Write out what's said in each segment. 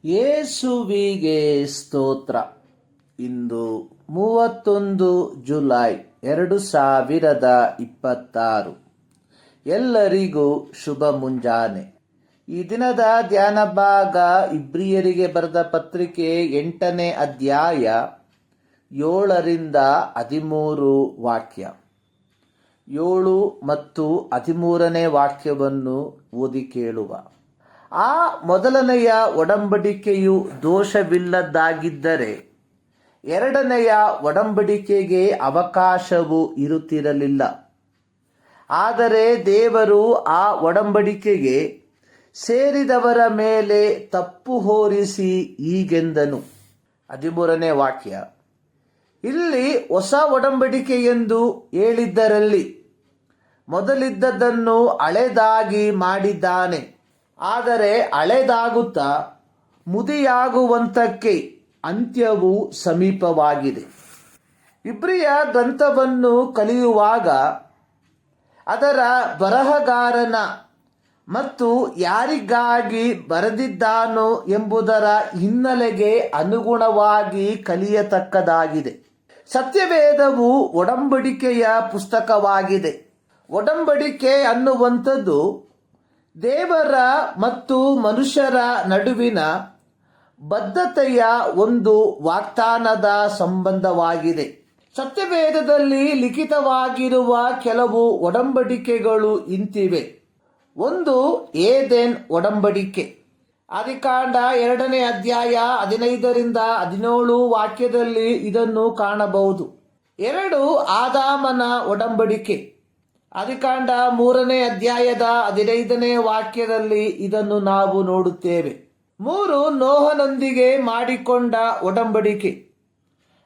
ಯೇಸುವಿಗೆ ಸ್ತೋತ್ರ. ಇಂದು 31 ಜುಲೈ 2026. ಎಲ್ಲರಿಗೂ ಶುಭ ಮುಂಜಾನೆ. ಈ ದಿನದ ಧ್ಯಾನ ಭಾಗ ಇಬ್ರಿಯರಿಗೆ ಬರೆದ ಪತ್ರಿಕೆ 8ನೇ ಅಧ್ಯಾಯ 7ರಿಂದ 13 ವಾಕ್ಯ. 7 ಮತ್ತು 13ನೇ ವಾಕ್ಯವನ್ನು ಓದಿ ಕೇಳುವ. ಆ ಮೊದಲನೆಯ ಒಡಂಬಡಿಕೆಯು ದೋಷವಿಲ್ಲದ್ದಾಗಿದ್ದರೆ ಎರಡನೆಯ ಒಡಂಬಡಿಕೆಗೆ ಅವಕಾಶವು ಇರುತ್ತಿರಲಿಲ್ಲ. ಆದರೆ ದೇವರು ಆ ಒಡಂಬಡಿಕೆಗೆ ಸೇರಿದವರ ಮೇಲೆ ತಪ್ಪು ಹೊರಿಸಿ ಹೀಗೆಂದನು. 13ನೇ ವಾಕ್ಯ. ಇಲ್ಲಿ ಹೊಸ ಒಡಂಬಡಿಕೆ ಎಂದು ಹೇಳಿದ್ದರಲ್ಲಿ ಮೊದಲಿದ್ದದ್ದನ್ನು ಹಳೆದಾಗಿ ಮಾಡಿದ್ದಾನೆ. ಆದರೆ ಹಳೆದಾಗುತ್ತಾ ಮುದಿಯಾಗುವಂತಕ್ಕೆ ಅಂತ್ಯವು ಸಮೀಪವಾಗಿದೆ. ಇಬ್ರಿಯ ಗ್ರಂಥವನ್ನು ಕಲಿಯುವಾಗ ಅದರ ಬರಹಗಾರನ ಮತ್ತು ಯಾರಿಗಾಗಿ ಬರೆದಿದ್ದಾನೋ ಎಂಬುದರ ಹಿನ್ನೆಲೆಗೆ ಅನುಗುಣವಾಗಿ ಕಲಿಯತಕ್ಕದಾಗಿದೆ. ಸತ್ಯವೇದವು ಒಡಂಬಡಿಕೆಯ ಪುಸ್ತಕವಾಗಿದೆ. ಒಡಂಬಡಿಕೆ ಅನ್ನುವಂಥದ್ದು ದೇವರ ಮತ್ತು ಮನುಷ್ಯರ ನಡುವಿನ ಬದ್ಧತೆಯ ಒಂದು ವಾಗ್ದಾನದ ಸಂಬಂಧವಾಗಿದೆ. ಸತ್ಯವೇದದಲ್ಲಿ ಲಿಖಿತವಾಗಿರುವ ಕೆಲವು ಒಡಂಬಡಿಕೆಗಳು ಇಂತಿವೆ. ಒಂದು ಏದೆನ್ ಒಡಂಬಡಿಕೆ. ಆದಿಕಾಂಡ 2ನೇ ಅಧ್ಯಾಯ 15ರಿಂದ 17 ವಾಕ್ಯದಲ್ಲಿ ಇದನ್ನು ಕಾಣಬಹುದು. 2 ಆದಾಮನ ಒಡಂಬಡಿಕೆ. ಆದಿಕಾಂಡ 3ನೇ ಅಧ್ಯಾಯದ 15ನೇ ವಾಕ್ಯದಲ್ಲಿ ಇದನ್ನು ನಾವು ನೋಡುತ್ತೇವೆ. 3 ನೋಹನೊಂದಿಗೆ ಮಾಡಿಕೊಂಡ ಒಡಂಬಡಿಕೆ.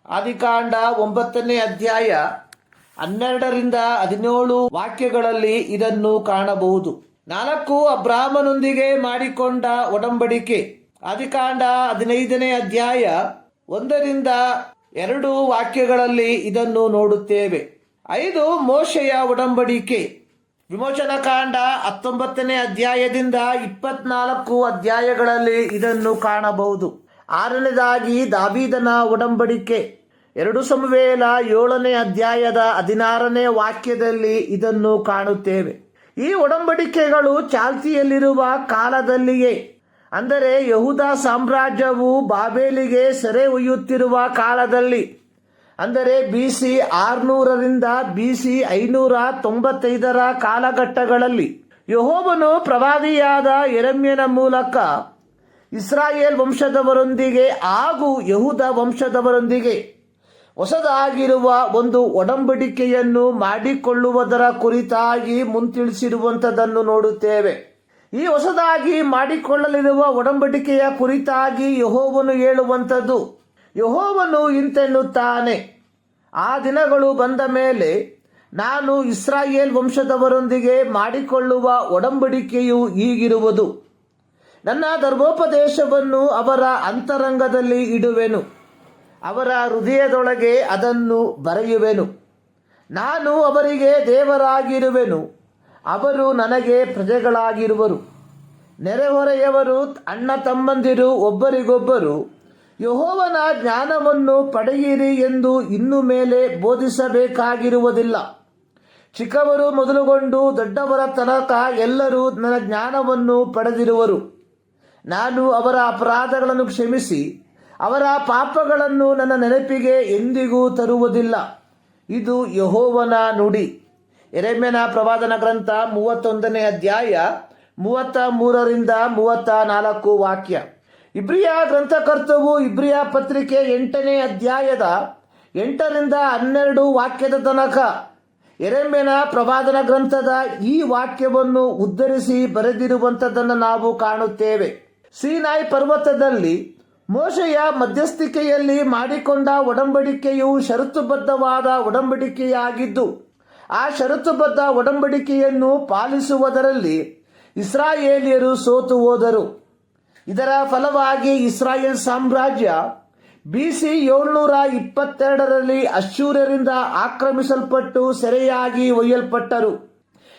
ಆದಿಕಾಂಡ 9ನೇ ಅಧ್ಯಾಯ 12ರಿಂದ 17 ವಾಕ್ಯಗಳಲ್ಲಿ ಇದನ್ನು ಕಾಣಬಹುದು. 4 ಅಬ್ರಾಮನೊಂದಿಗೆ ಮಾಡಿಕೊಂಡ ಒಡಂಬಡಿಕೆ. ಆದಿಕಾಂಡ 15ನೇ ಅಧ್ಯಾಯ 1ರಿಂದ 2 ವಾಕ್ಯಗಳಲ್ಲಿ ಇದನ್ನು ನೋಡುತ್ತೇವೆ. 5 ಮೋಶೆಯ ಒಡಂಬಡಿಕೆ. ವಿಮೋಚನಕಾಂಡ 19ನೇ ಅಧ್ಯಾಯದಿಂದ 24 ಅಧ್ಯಾಯಗಳಲ್ಲಿ ಇದನ್ನು ಕಾಣಬಹುದು. 6ನೇದಾಗಿ ದಾವೀದನ ಒಡಂಬಡಿಕೆ. 2 ಸಮುವೇಲ 7ನೇ ಅಧ್ಯಾಯದ 16ನೇ ವಾಕ್ಯದಲ್ಲಿ ಇದನ್ನು ಕಾಣುತ್ತೇವೆ. ಈ ಒಡಂಬಡಿಕೆಗಳು ಚಾಲ್ತಿಯಲ್ಲಿರುವ ಕಾಲದಲ್ಲಿಯೇ, ಅಂದರೆ ಯಹೂದ ಸಾಮ್ರಾಜ್ಯವು ಬಾಬೇಲಿಗೆ ಸೆರೆ ಒಯ್ಯುತ್ತಿರುವ ಕಾಲದಲ್ಲಿ, ಅಂದರೆ BC 600ರಿಂದ BC 595 ಕಾಲಘಟ್ಟಗಳಲ್ಲಿ ಯೆಹೋವನು ಪ್ರವಾದಿಯಾದ ಯೆರೆಮೀಯನ ಮೂಲಕ ಇಸ್ರಾಯೇಲ್ ವಂಶದವರೊಂದಿಗೆ ಹಾಗೂ ಯಹೂದ ವಂಶದವರೊಂದಿಗೆ ಹೊಸದಾಗಿರುವ ಒಂದು ಒಡಂಬಡಿಕೆಯನ್ನು ಮಾಡಿಕೊಳ್ಳುವುದರ ಕುರಿತಾಗಿ ಮುಂತಿಳಿಸಿರುವಂಥದ್ದನ್ನು ನೋಡುತ್ತೇವೆ. ಈ ಹೊಸದಾಗಿ ಮಾಡಿಕೊಳ್ಳಲಿರುವ ಒಡಂಬಡಿಕೆಯ ಕುರಿತಾಗಿ ಯೆಹೋವನು ಹೇಳುವಂಥದ್ದು, ಯೆಹೋವನು ಇಂತೆನ್ನುತ್ತಾನೆ, ಆ ದಿನಗಳು ಬಂದ ಮೇಲೆ ನಾನು ಇಸ್ರಾಯೇಲ್ ವಂಶದವರೊಂದಿಗೆ ಮಾಡಿಕೊಳ್ಳುವ ಒಡಂಬಡಿಕೆಯು ಹೀಗಿರುವುದು. ನನ್ನ ಧರ್ಮೋಪದೇಶವನ್ನು ಅವರ ಅಂತರಂಗದಲ್ಲಿ ಇಡುವೆನು, ಅವರ ಹೃದಯದೊಳಗೆ ಅದನ್ನು ಬರೆಯುವೆನು. ನಾನು ಅವರಿಗೆ ದೇವರಾಗಿರುವೆನು, ಅವರು ನನಗೆ ಪ್ರಜೆಗಳಾಗಿರುವರು. ನೆರೆಹೊರೆಯವರು ಅಣ್ಣ ತಮ್ಮಂದಿರು ಒಬ್ಬರಿಗೊಬ್ಬರು ಯೆಹೋವನ ಜ್ಞಾನವನ್ನು ಪಡೆಯಿರಿ ಎಂದು ಇನ್ನು ಮೇಲೆ ಬೋಧಿಸಬೇಕಾಗಿರುವುದಿಲ್ಲ. ಚಿಕ್ಕವರು ಮೊದಲುಗೊಂಡು ದೊಡ್ಡವರ ತನಕ ಎಲ್ಲರೂ ನನ್ನ ಜ್ಞಾನವನ್ನು ಪಡೆದಿರುವರು. ನಾನು ಅವರ ಅಪರಾಧಗಳನ್ನು ಕ್ಷಮಿಸಿ ಅವರ ಪಾಪಗಳನ್ನು ನನ್ನ ನೆನಪಿಗೆ ಎಂದಿಗೂ ತರುವುದಿಲ್ಲ. ಇದು ಯೆಹೋವನ ನುಡಿ. ಯೆರೆಮೀಯನ ಪ್ರವಾದನ ಗ್ರಂಥ 31ನೇ ಅಧ್ಯಾಯ 33ರಿಂದ 34 ವಾಕ್ಯ. ಇಬ್ರಿಯ ಗ್ರಂಥಕರ್ತವು ಇಬ್ರಿಯ ಪತ್ರಿಕೆ 8ನೇ ಅಧ್ಯಾಯದ 8ರಿಂದ 12 ವಾಕ್ಯದ ತನಕ ಯೆರೆಮೀಯನ ಪ್ರವಾದನ ಗ್ರಂಥದ ಈ ವಾಕ್ಯವನ್ನು ಉದ್ಧರಿಸಿ ಬರೆದಿರುವಂಥದ್ದನ್ನು ನಾವು ಕಾಣುತ್ತೇವೆ. ಸೀನಾಯಿ ಪರ್ವತದಲ್ಲಿ ಮೋಶೆಯ ಮಧ್ಯಸ್ಥಿಕೆಯಲ್ಲಿ ಮಾಡಿಕೊಂಡ ಒಡಂಬಡಿಕೆಯು ಷರತ್ತುಬದ್ಧವಾದ ಒಡಂಬಡಿಕೆಯಾಗಿದ್ದು, ಆ ಷರತ್ತುಬದ್ಧ ಒಡಂಬಡಿಕೆಯನ್ನು ಪಾಲಿಸುವುದರಲ್ಲಿ ಇಸ್ರಾಯೇಲಿಯರು ಸೋತು ಹೋದರು. ಇದರ ಫಲವಾಗಿ ಇಸ್ರಾಯೇಲ್ ಸಾಮ್ರಾಜ್ಯ BC 722ರಲ್ಲಿ ಅಶ್ಶೂರ್ಯರಿಂದ ಆಕ್ರಮಿಸಲ್ಪಟ್ಟು ಸೆರೆಯಾಗಿ ಒಯ್ಯಲ್ಪಟ್ಟರು.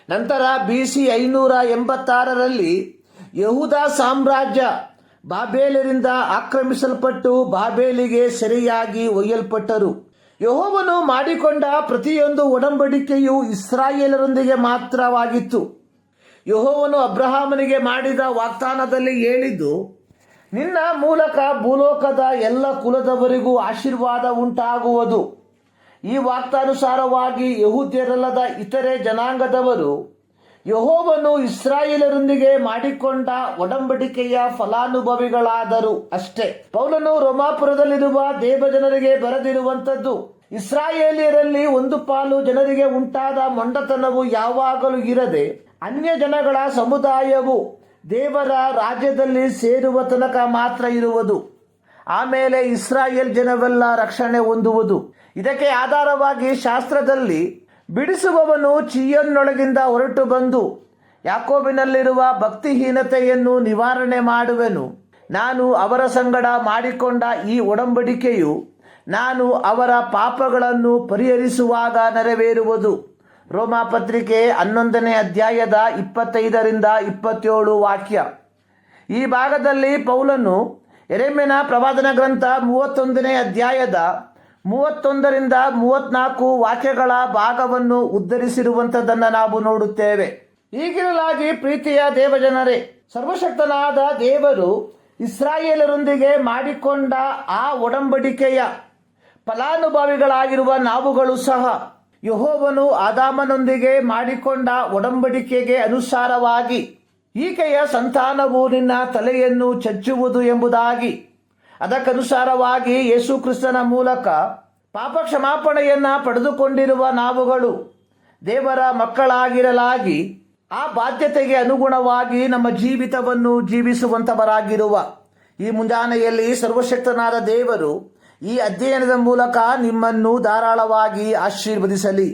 ನಂತರ BC 586ರಲ್ಲಿ ಯಹೂದ ಸಾಮ್ರಾಜ್ಯ ಬಾಬೇಲರಿಂದ ಆಕ್ರಮಿಸಲ್ಪಟ್ಟು ಬಾಬೇಲಿಗೆ ಸೆರೆಯಾಗಿ ಒಯ್ಯಲ್ಪಟ್ಟರು. ಯೆಹೋವನು ಮಾಡಿಕೊಂಡ ಪ್ರತಿಯೊಂದು ಒಡಂಬಡಿಕೆಯು ಇಸ್ರಾಯೇಲರೊಂದಿಗೆ ಮಾತ್ರವಾಗಿತ್ತು. ಯೆಹೋವನು ಅಬ್ರಹಾಮನಿಗೆ ಮಾಡಿದ ವಾಗ್ದಾನದಲ್ಲಿ ಹೇಳಿದ್ದು, ನಿನ್ನ ಮೂಲಕ ಭೂಲೋಕದ ಎಲ್ಲ ಕುಲದವರಿಗೂ ಆಶೀರ್ವಾದ ಉಂಟಾಗುವುದು. ಈ ವಾಕ್ಯಾನುಸಾರವಾಗಿ ಯೆಹೂದ್ಯರಲ್ಲದ ಇತರೆ ಜನಾಂಗದವರು ಯೆಹೋವನು ಇಸ್ರಾಯೇಲರೊಂದಿಗೆ ಮಾಡಿಕೊಂಡ ಒಡಂಬಡಿಕೆಯ ಫಲಾನುಭವಿಗಳಾದರು ಅಷ್ಟೇ. ಪೌಲನು ರೋಮಾಪುರದಲ್ಲಿರುವ ದೇವಜನರಿಗೆ ಬರೆದಿರುವಂಥದ್ದು, ಇಸ್ರಾಯೇಲಿಯರಲ್ಲಿ ಒಂದು ಪಾಲು ಜನರಿಗೆ ಉಂಟಾದ ಮೊಂಡತನವು ಯಾವಾಗಲೂ ಇರದೆ ಅನ್ಯ ಜನಗಳ ಸಮುದಾಯವು ದೇವರ ರಾಜ್ಯದಲ್ಲಿ ಸೇರುವ ತನಕ ಮಾತ್ರ ಇರುವುದು. ಆಮೇಲೆ ಇಸ್ರಾಯೇಲ್ ಜನವೆಲ್ಲ ರಕ್ಷಣೆ ಹೊಂದುವುದು. ಇದಕ್ಕೆ ಆಧಾರವಾಗಿ ಶಾಸ್ತ್ರದಲ್ಲಿ, ಬಿಡಿಸುವವನು ಚೀಯೋನೊಳಗಿಂದ ಹೊರಟು ಬಂದು ಯಾಕೋಬಿನಲ್ಲಿರುವ ಭಕ್ತಿಹೀನತೆಯನ್ನು ನಿವಾರಣೆ ಮಾಡುವೆನು. ನಾನು ಅವರ ಸಂಗಡ ಮಾಡಿಕೊಂಡ ಈ ಒಡಂಬಡಿಕೆಯು ನಾನು ಅವರ ಪಾಪಗಳನ್ನು ಪರಿಹರಿಸುವಾಗ ನೆರವೇರುವುದು. ರೋಮಾಪತ್ರಿಕೆ 11ನೇ ಅಧ್ಯಾಯದ 25ರಿಂದ 27 ವಾಕ್ಯ. ಈ ಭಾಗದಲ್ಲಿ ಪೌಲನು ಯೆರೆಮೀಯನ ಪ್ರವಾದನ ಗ್ರಂಥ 31ನೇ ಅಧ್ಯಾಯದ 31ರಿಂದ 34 ವಾಕ್ಯಗಳ ಭಾಗವನ್ನು ಉದ್ಧರಿಸಿರುವಂಥದ್ದನ್ನು ನಾವು ನೋಡುತ್ತೇವೆ. ಹೀಗಿರಲಾಗಿ ಪ್ರೀತಿಯ ದೇವಜನರೇ, ಸರ್ವಶಕ್ತನಾದ ದೇವರು ಇಸ್ರಾಯೇಲರೊಂದಿಗೆ ಮಾಡಿಕೊಂಡ ಆ ಒಡಂಬಡಿಕೆಯ ಫಲಾನುಭವಿಗಳಾಗಿರುವ ನಾವುಗಳು ಸಹ ಯೆಹೋವನು ಆದಾಮನೊಂದಿಗೆ ಮಾಡಿಕೊಂಡ ಒಡಂಬಡಿಕೆಗೆ ಅನುಸಾರವಾಗಿ ಈಕೆಯ ಸಂತಾನವು ನಿನ್ನ ತಲೆಯನ್ನು ಚಚ್ಚುವುದು ಎಂಬುದಾಗಿ, ಅದಕ್ಕನುಸಾರವಾಗಿ ಯೇಸು ಕ್ರಿಸ್ತನ ಮೂಲಕ ಪಾಪ ಕ್ಷಮಾಪಣೆಯನ್ನು ಪಡೆದುಕೊಂಡಿರುವ ನಾವುಗಳು ದೇವರ ಮಕ್ಕಳಾಗಿರಲಾಗಿ ಆ ಬಾಧ್ಯತೆಗೆ ಅನುಗುಣವಾಗಿ ನಮ್ಮ ಜೀವಿತವನ್ನು ಜೀವಿಸುವಂಥವರಾಗಿರುವ ಈ ಮುಂಜಾನೆಯಲ್ಲಿ ಸರ್ವಶಕ್ತನಾದ ದೇವರು ಈ ಅಧ್ಯಯನದ ಮೂಲಕ ನಿಮ್ಮನ್ನು ಧಾರಾಳವಾಗಿ ಆಶೀರ್ವದಿಸಲಿ.